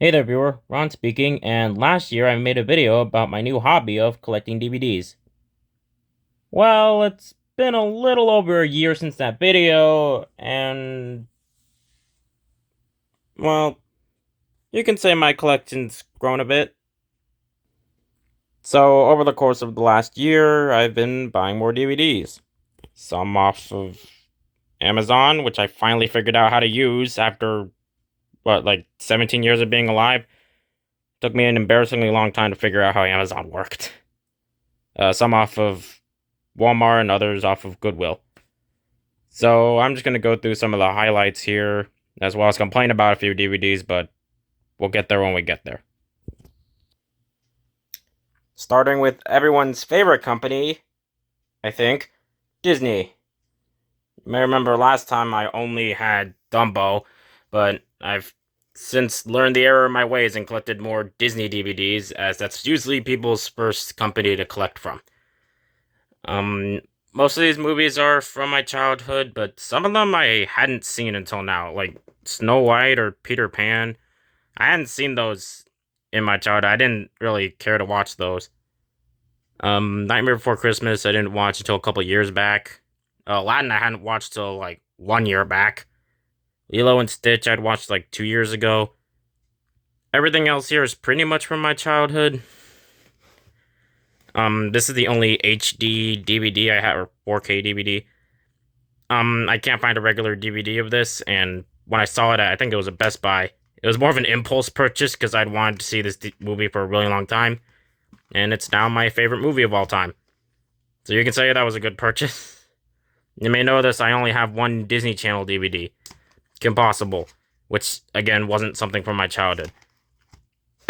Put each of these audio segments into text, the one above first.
Hey there, viewer. Ron speaking, and last year I made a video about my new hobby of collecting DVDs. Well, it's been a little over a year since that video, and, well, you can say my collection's grown a bit. So, over the course of the last year, I've been buying more DVDs. Some off of Amazon, which I finally figured out how to use after, 17 years of being alive. Took me an embarrassingly long time to figure out how Amazon worked. Some off of Walmart and others off of Goodwill. So I'm just going to go through some of the highlights here, as well as complain about a few DVDs, but we'll get there when we get there. Starting with everyone's favorite company, I think, Disney. You may remember last time I only had Dumbo, but I've since learned the error of my ways and collected more Disney DVDs, as that's usually people's first company to collect from. Um, Most of these movies are from my childhood, but some of them I hadn't seen until now, like Snow White or Peter Pan. I hadn't seen those in my childhood. I didn't really care to watch those. Nightmare Before Christmas I didn't watch until a couple years back. Aladdin I hadn't watched till like 1 year back. Lilo and Stitch I'd watched like 2 years ago. Everything else here is pretty much from my childhood. This is the only HD DVD I have, or 4K DVD. I can't find a regular DVD of this, and when I saw it, I think it was a Best Buy. It was more of an impulse purchase because I'd wanted to see this movie for a really long time, and it's now my favorite movie of all time. So you can say that was a good purchase. You may know this, I only have one Disney Channel DVD, Kim Possible, which, again, wasn't something from my childhood.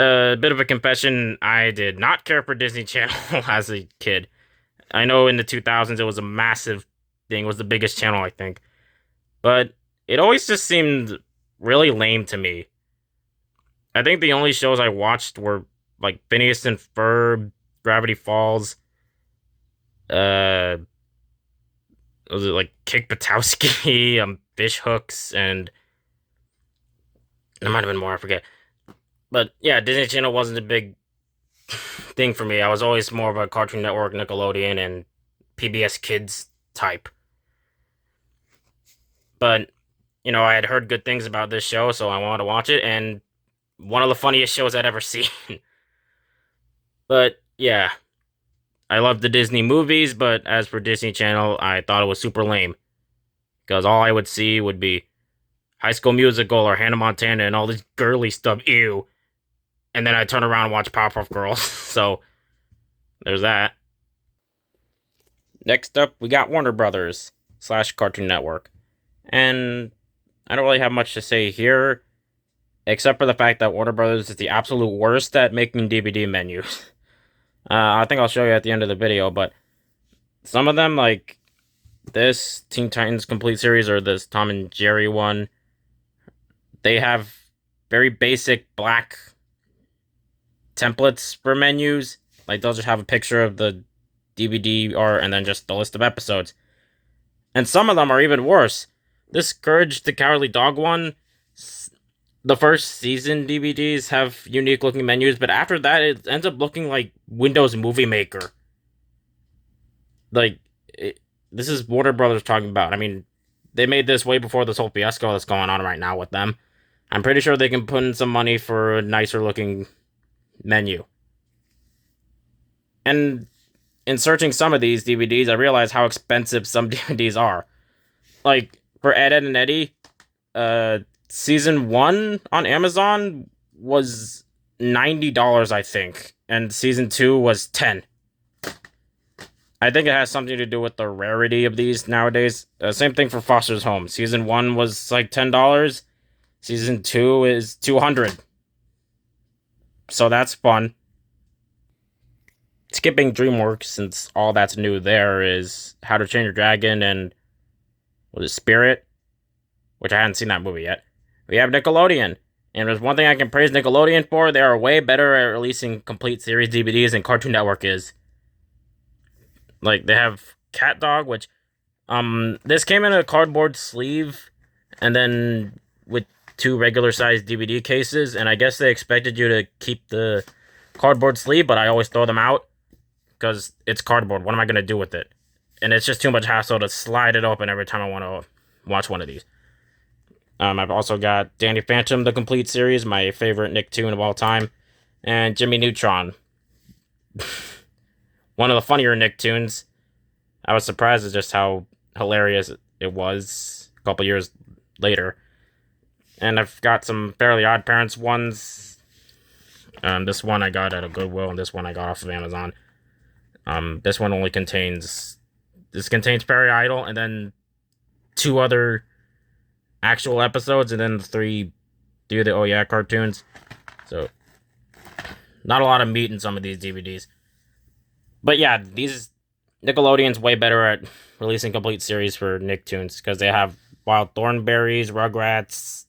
A bit of a confession, I did not care for Disney Channel as a kid. I know in the 2000s it was a massive thing, it was the biggest channel, I think. But it always just seemed really lame to me. I think the only shows I watched were like Phineas and Ferb, Gravity Falls, uh, was it like Kick Butowski, Fish Hooks, and there might have been more, I forget. But yeah, Disney Channel wasn't a big thing for me. I was always more of a Cartoon Network, Nickelodeon, and PBS Kids type. But, I had heard good things about this show, so I wanted to watch it, and one of the funniest shows I'd ever seen. But, yeah, I love the Disney movies, but as for Disney Channel, I thought it was super lame. Because all I would see would be High School Musical or Hannah Montana and all this girly stuff, ew. And then I'd turn around and watch Powerpuff Girls, so there's that. Next up, we got Warner Brothers / Cartoon Network. And I don't really have much to say here, except for the fact that Warner Brothers is the absolute worst at making DVD menus. I think I'll show you at the end of the video, but some of them, like this Teen Titans Complete Series or this Tom and Jerry one, they have very basic black templates for menus. Like, they'll just have a picture of the DVD art and then just the list of episodes. And some of them are even worse. This Courage the Cowardly Dog one, the first season DVDs have unique looking menus, but after that it ends up looking like Windows Movie Maker. Like, this is Warner Brothers talking about. I mean, they made this way before this whole fiasco that's going on right now with them. I'm pretty sure they can put in some money for a nicer looking menu. And in searching some of these DVDs, I realized how expensive some DVDs are. Like, for Ed, Edd, and Eddy, season 1 on Amazon was $90, I think, and season 2 was $10. I think it has something to do with the rarity of these nowadays. Same thing for Foster's Home. Season 1 was like $10. Season 2 is $200. So that's fun. Skipping DreamWorks, since all that's new there, is How to Train Your Dragon and was it Spirit? Which I hadn't seen that movie yet. We have Nickelodeon. And there's one thing I can praise Nickelodeon for, they are way better at releasing complete series DVDs than Cartoon Network is. Like, they have Cat Dog, which, this came in a cardboard sleeve, and then with two regular-sized DVD cases, and I guess they expected you to keep the cardboard sleeve, but I always throw them out because it's cardboard. What am I going to do with it? And it's just too much hassle to slide it open every time I want to watch one of these. I've also got Danny Phantom, the complete series, my favorite Nicktoon of all time, and Jimmy Neutron. One of the funnier Nicktoons. I was surprised at just how hilarious it was a couple years later. And I've got some Fairly Odd Parents ones. This one I got at a Goodwill, and this one I got off of Amazon. This one only contains Perry Idol, and then 2 other actual episodes, and then 3 do the Oh Yeah cartoons. So, not a lot of meat in some of these DVDs. But yeah, Nickelodeon's way better at releasing complete series for Nicktoons, because they have Wild Thornberries, Rugrats,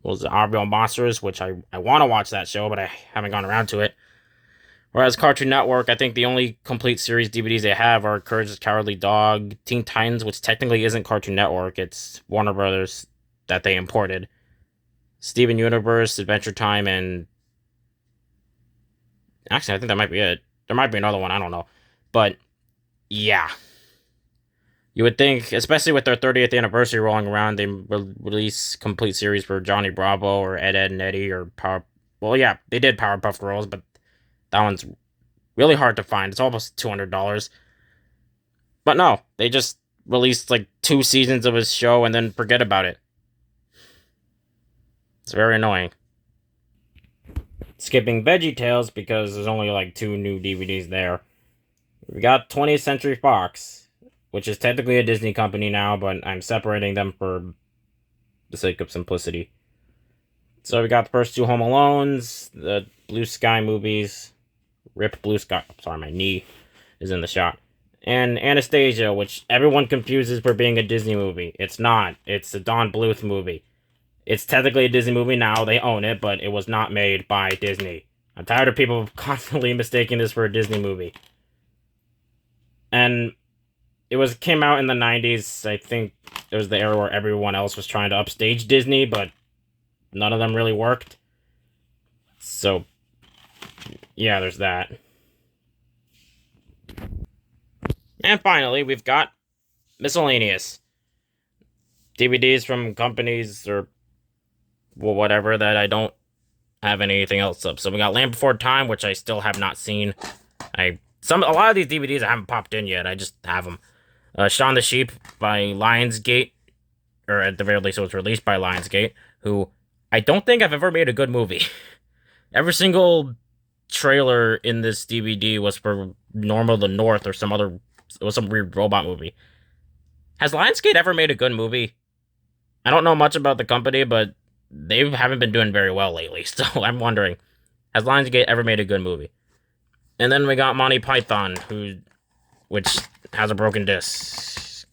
Arby Monsters, which I want to watch that show, but I haven't gone around to it. Whereas Cartoon Network, I think the only complete series DVDs they have are Courage the Cowardly Dog, Teen Titans, which technically isn't Cartoon Network, it's Warner Brothers that they imported, Steven Universe, Adventure Time, and actually I think that might be it. There might be another one, I don't know. But yeah, you would think, especially with their 30th anniversary rolling around, they release complete series for Johnny Bravo or Ed, Edd and Eddy or Well, yeah, they did Powerpuff Girls, but that one's really hard to find. It's almost $200. But no, they just released like 2 seasons of his show and then forget about it. It's very annoying. Skipping VeggieTales because there's only like 2 new DVDs there. We got 20th Century Fox, which is technically a Disney company now, but I'm separating them for the sake of simplicity. So we got the first 2 Home Alones, the Blue Sky movies, Rip Blue Sky, sorry, my knee is in the shot, and Anastasia, which everyone confuses for being a Disney movie. It's not. It's a Don Bluth movie. It's technically a Disney movie now, they own it, but it was not made by Disney. I'm tired of people constantly mistaking this for a Disney movie. And it came out in the 90s. I think it was the era where everyone else was trying to upstage Disney, but none of them really worked. So, yeah, there's that. And finally, we've got Miscellaneous. DVDs from companies or whatever that I don't have anything else up. So we got Land Before Time, which I still have not seen. A lot of these DVDs I haven't popped in yet. I just have them. Shaun the Sheep by Lionsgate, or at the very least it was released by Lionsgate, who I don't think I've ever made a good movie. Every single trailer in this DVD was for Normal of the North or some weird robot movie. Has Lionsgate ever made a good movie? I don't know much about the company, but they haven't been doing very well lately, so I'm wondering, has Lionsgate ever made a good movie? And then we got Monty Python, which has a broken disc.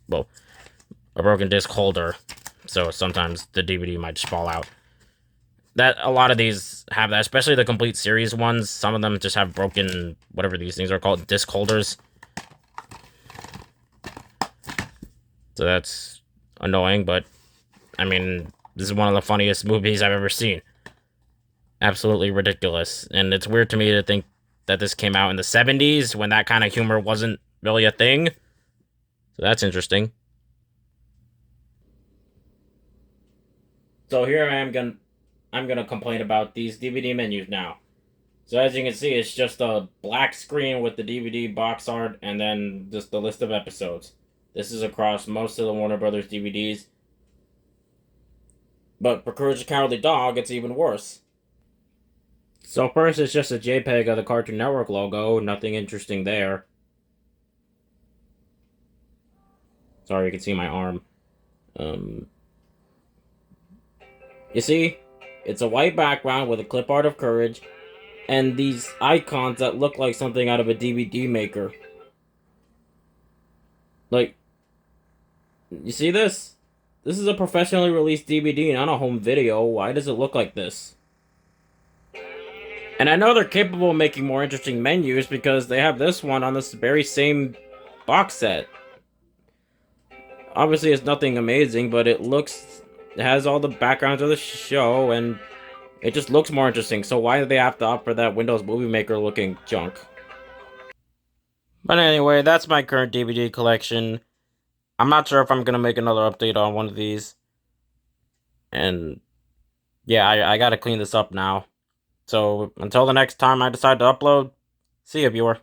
Well, a broken disc holder, so sometimes the DVD might just fall out. A lot of these have that, especially the complete series ones. Some of them just have broken, whatever these things are called, disc holders. So that's annoying, but I mean, this is one of the funniest movies I've ever seen. Absolutely ridiculous. And it's weird to me to think that this came out in the 70s when that kind of humor wasn't really a thing. So that's interesting. So here I'm gonna complain about these DVD menus now. So as you can see, it's just a black screen with the DVD box art and then just the list of episodes. This is across most of the Warner Brothers DVDs. But for Courage the Cowardly Dog, it's even worse. So first, it's just a JPEG of the Cartoon Network logo. Nothing interesting there. Sorry, you can see my arm. You see? It's a white background with a clip art of Courage, and these icons that look like something out of a DVD maker. Like, you see this? This is a professionally released DVD, not a home video. Why does it look like this? And I know they're capable of making more interesting menus because they have this one on this very same box set. Obviously, it's nothing amazing, but it has all the backgrounds of the show, and it just looks more interesting. So why do they have to opt for that Windows Movie Maker looking junk? But anyway, that's my current DVD collection. I'm not sure if I'm gonna make another update on one of these. And yeah, I gotta clean this up now. So until the next time I decide to upload, see ya, viewer.